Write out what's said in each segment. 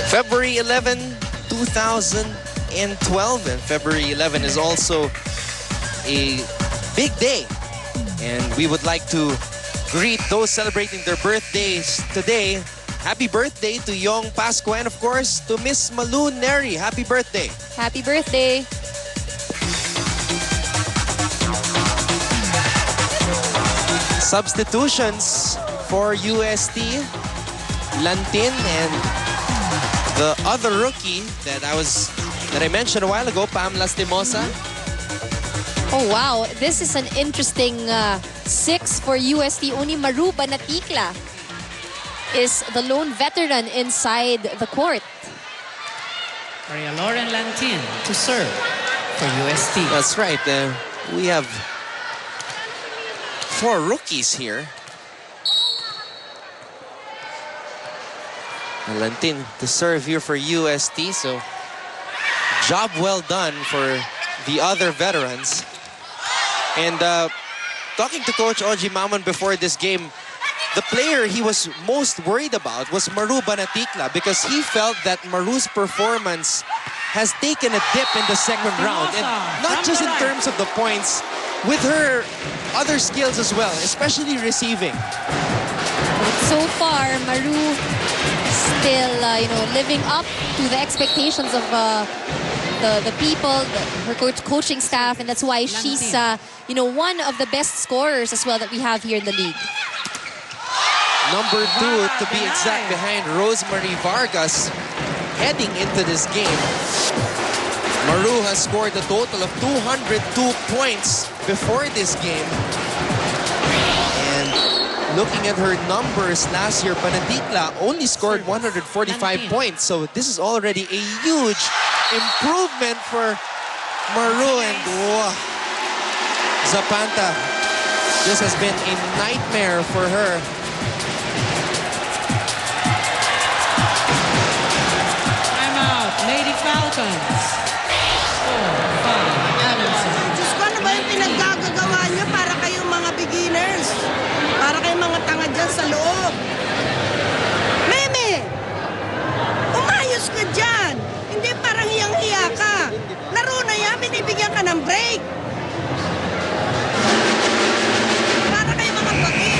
February 11, 2012. And February 11 is also a big day. And we would like to greet those celebrating their birthdays today. Happy birthday to Yong Pasqua and, of course, to Miss Malu Neri. Happy birthday. Happy birthday. Substitutions for UST. Lantin and the other rookie that I mentioned a while ago, Pam Lastimosa. Oh, wow. This is an interesting 6 for UST. Only Maru Banatikla is the lone veteran inside the court. Maria Lauren Lantin to serve for UST. That's right. We have 4 rookies here. Lantin to serve here for UST. So, job well done for the other veterans. And talking to Coach Oji Mamon before this game, the player he was most worried about was Maru Banatikla because he felt that Maru's performance has taken a dip in the second round. And not just in terms of the points, with her other skills as well, especially receiving. So far, Maru still, living up to the expectations of the people, her coaching staff, and that's why she's, one of the best scorers as well that we have here in the league. Number 2, to be exact, behind Rosemary Vargas heading into this game. Maru has scored a total of 202 points before this game. And looking at her numbers last year, Banatikla only scored 145 points. So this is already a huge improvement for Maru. And Zapanta, this has been a nightmare for her. Lady Falcons. 4-5. Diyos ko, ano ba yung pinaggagawa niyo para kayong mga beginners? Para kayong mga tanga dyan sa loob? Meme! Umayos ka dyan! Hindi parang hiyang-hiya ka. Laro na yan, binibigyan ka ng break. Para kayong mga beginners.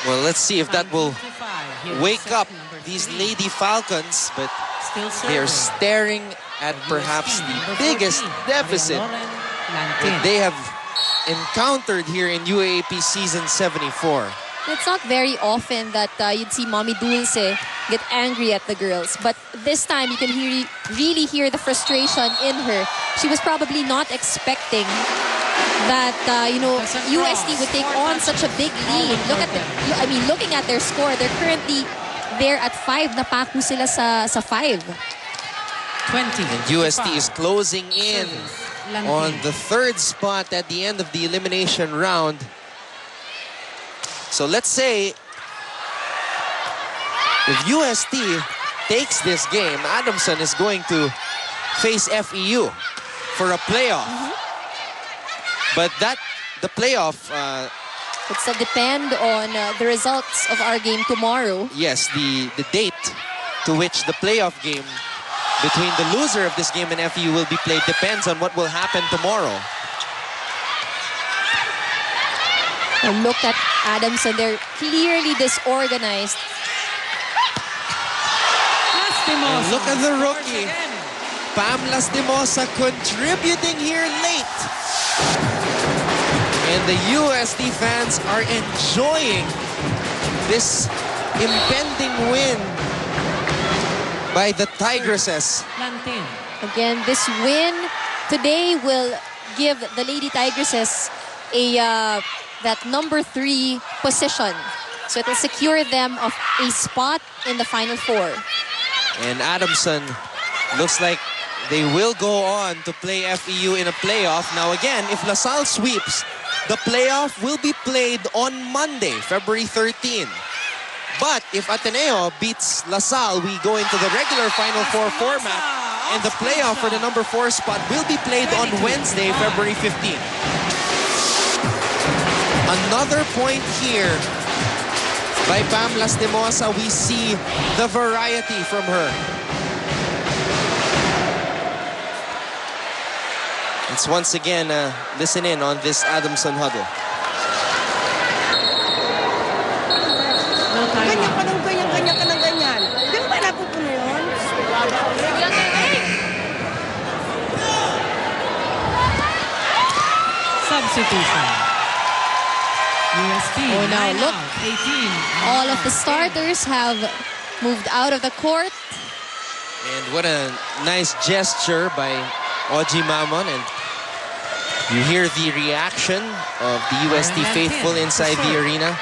Well, let's see if that will wake up these Lady Falcons, but they're staring at perhaps the biggest deficit that they have encountered here in UAAP Season 74. It's not very often that you'd see Mommy Dulce get angry at the girls, but this time you can really hear the frustration in her. She was probably not expecting that UST would take on such a big lead. Looking at their score, they're currently there at 5. Napaku sila sa 5. 20. And UST is closing in on the 3rd spot at the end of the elimination round. So let's say if UST takes this game, Adamson is going to face FEU for a playoff. But the playoff... It still depend on the results of our game tomorrow. Yes, the date to which the playoff game between the loser of this game and FEU will be played depends on what will happen tomorrow. And look at Adamson. They're clearly disorganized. And look at the rookie. Pam Lastimosa contributing here late. And the UST fans are enjoying this impending win by the Tigresses. Again, this win today will give the Lady Tigresses that number 3 position. So it will secure them of a spot in the Final 4. And Adamson looks like they will go on to play FEU in a playoff. Now again, if LaSalle sweeps, the playoff will be played on Monday, February 13. But if Ateneo beats LaSalle, we go into the regular Final 4 format and the playoff for the number 4 spot will be played on Wednesday, February 15th. Another point here by Pam Lastimosa. We see the variety from her. Let's once again listen in on this Adamson huddle. Ganyan ka ng ganyan, ganyan ka ng ganyan. Di ba napupuno yun? Substitution. UST. Oh, now 9 look. out, 18. All of the starters have moved out of the court. And what a nice gesture by Oji Mamon. And you hear the reaction of the UST faithful inside the arena.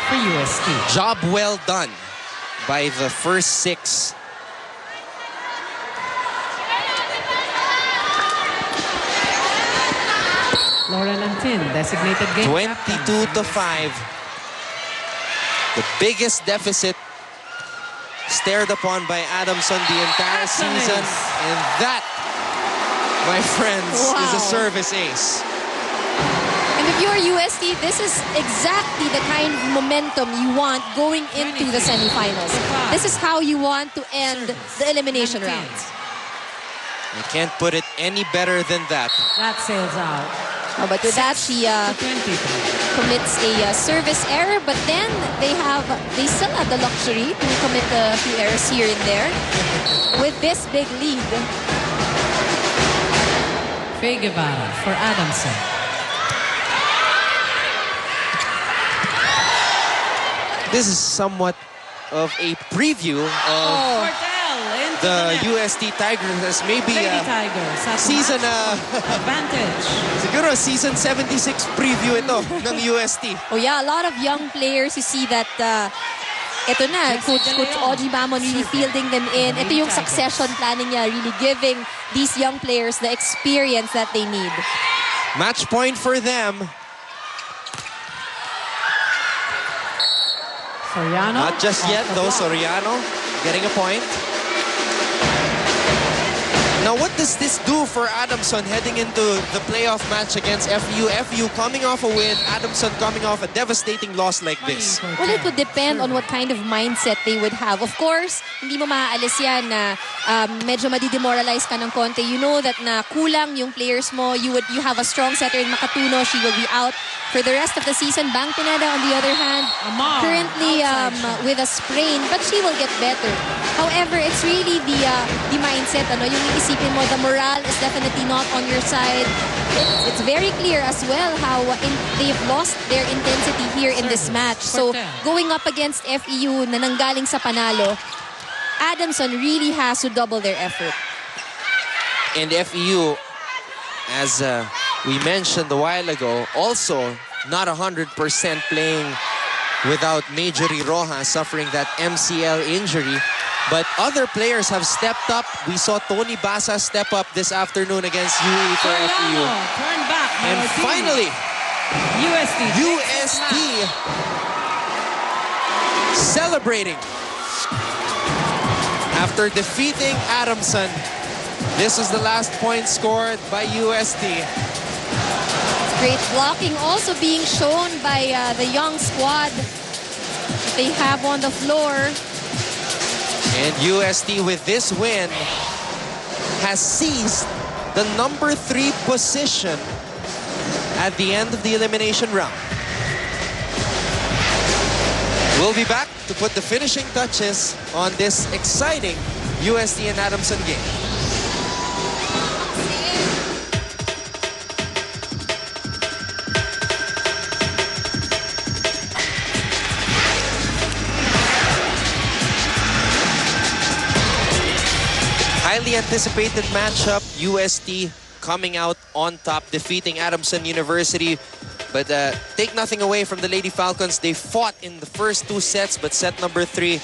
For UST. Job well done by the first 6. Laura Lantin, designated game 22-5. The biggest deficit stared upon by Adamson the entire season. And that, my friends, is a service ace. And if you're UST, this is exactly the kind of momentum you want going into the semifinals. This is how you want to end the elimination rounds. You can't put it any better than that. That sails out. Oh, but with that, she 23. commits a service error, but then they still have the luxury to commit a few errors here and there. With this big lead, Faye Guevara for Adamson. This is somewhat of a preview of the UST Tigresses. Maybe Lady Tigers has season advantage. siguro season 76 preview ito ng UST. oh yeah, a lot of young players. You see that ito na, Coach Oji Mamon really fielding them in. Ito yung succession planning niya, really giving these young players the experience that they need. Match point for them. Soriano. Not just yet though, Soriano getting a point. Now, what does this do for Adamson heading into the playoff match against FU? FU coming off a win, Adamson coming off a devastating loss like this. Well, it would depend on what kind of mindset they would have. Of course, hindi mo maaalis yan na medyo madidemoralize ka ng konti. You know that na kulang yung players mo. You have a strong setter in Makatuno. She will be out for the rest of the season. Bang Pineda, on the other hand, currently with a sprain, but she will get better. However, it's really the mindset. Yung isipin mo, the morale is definitely not on your side. It's very clear as well how they've lost their intensity here in this match. So, going up against FEU na nanggaling sa panalo, Adamson really has to double their effort. And FEU, as we mentioned a while ago, also not 100% playing without Majorie Rojas suffering that MCL injury. But other players have stepped up. We saw Tony Basa step up this afternoon against UE for FEU. Turn back. And finally, UST celebrating after defeating Adamson. This is the last point scored by UST. Great blocking also being shown by the young squad that they have on the floor. And UST with this win has seized the number 3 position at the end of the elimination round. We'll be back to put the finishing touches on this exciting UST and Adamson game. Highly anticipated matchup, UST coming out on top, defeating Adamson University. But take nothing away from the Lady Falcons. They fought in the first 2 sets, but set number 3,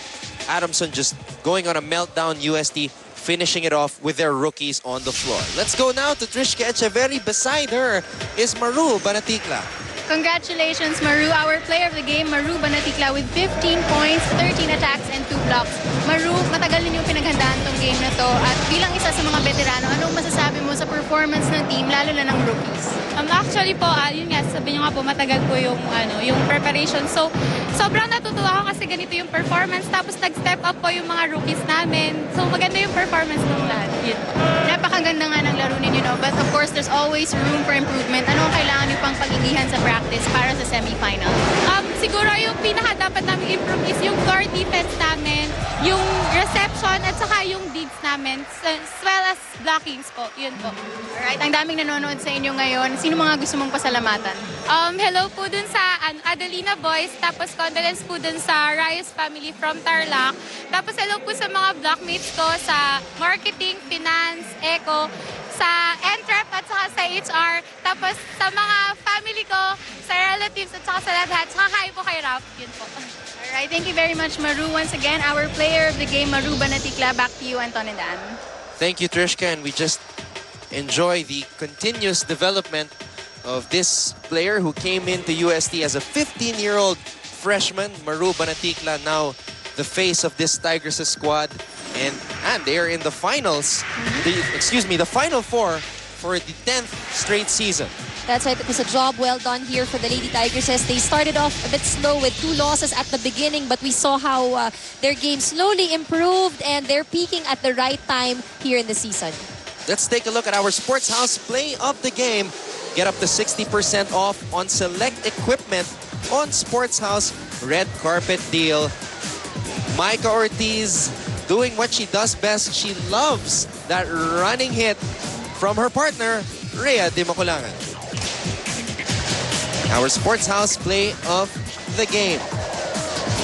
Adamson just going on a meltdown. UST finishing it off with their rookies on the floor. Let's go now to Trishka Echeverry. Beside her is Maru Banatikla. Congratulations, Maru. Our player of the game, Maru Banatikla, with 15 points, 13 attacks, and 2 blocks. Maru, matagal din yung pinaghandaan tong game na to. At bilang isa sa mga veterano, anong masasabi mo sa performance ng team, lalo na ng rookies? Actually po, yun nga, sabi nyo nga po, matagal po yung preparation. So, sobrang natutuwa ako kasi ganito yung performance. Tapos nag-step up po yung mga rookies namin. So, maganda yung performance ng lahat. Yun. Napakaganda nga ng laro ninyo, no? But of course, there's always room for improvement. Ano ang kailangan nyo pang pag-igihan sa practice para sa semifinal? Siguro yung pinaka dapat namin improve is yung floor defense namin, yung reception at saka yung digs namin, as well as blockings po. Yun po. Alright, ang daming nanonood sa inyo ngayon. Sino mga gusto mong pasalamatan? Hello po dun sa Adelina Boys, tapos condolence po dun sa Reyes family from Tarlac. Tapos hello po sa mga blockmates ko sa marketing, finance, eco, sa Entrep at saka sa HR. Tapos sa mga family ko, sa relatives at saka sa lahat. Saka kayo po kay Ralph. Yun po. Alright, thank you very much, Maru. Once again, our player of the game, Maru Banatikla. Back to you, Anton and Dan. Thank you, Trishka, and we just enjoy the continuous development of this player who came into UST as a 15-year-old freshman, Maru Banatikla, now the face of this Tigresses squad, and they are in the finals, the Final Four for the 10th straight season. That's right. It was a job well done here for the Lady Tigresses. They started off a bit slow with 2 losses at the beginning, but we saw how their game slowly improved and they're peaking at the right time here in the season. Let's take a look at our Sports House play of the game. Get up to 60% off on select equipment on Sports House Red Carpet Deal. Micah Ortiz doing what she does best. She loves that running hit from her partner, Rhea Di Maculangan. Our Sports House play of the game.